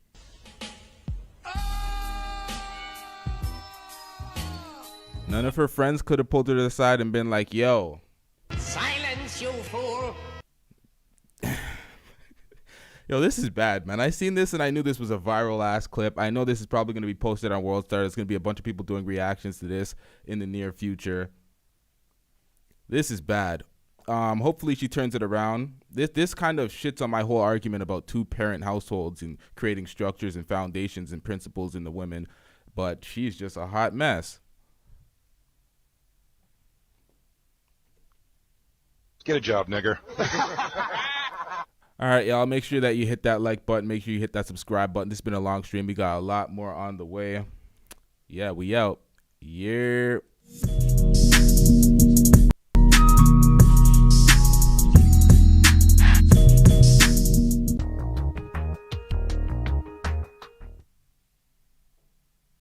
None of her friends could have pulled her to the side and been like, yo. Silence, you fool. Yo, this is bad, man. I seen this and I knew this was a viral ass clip. I know this is probably going to be posted on World Star. There's going to be a bunch of people doing reactions to this in the near future. This is bad. Hopefully she turns it around. This kind of shits on my whole argument about two-parent households and creating structures and foundations and principles in the women. But she's just a hot mess. Get a job, nigger. All right, y'all. Make sure that you hit that like button. Make sure you hit that subscribe button. This has been a long stream. We got a lot more on the way. Yeah, we out. Yeah.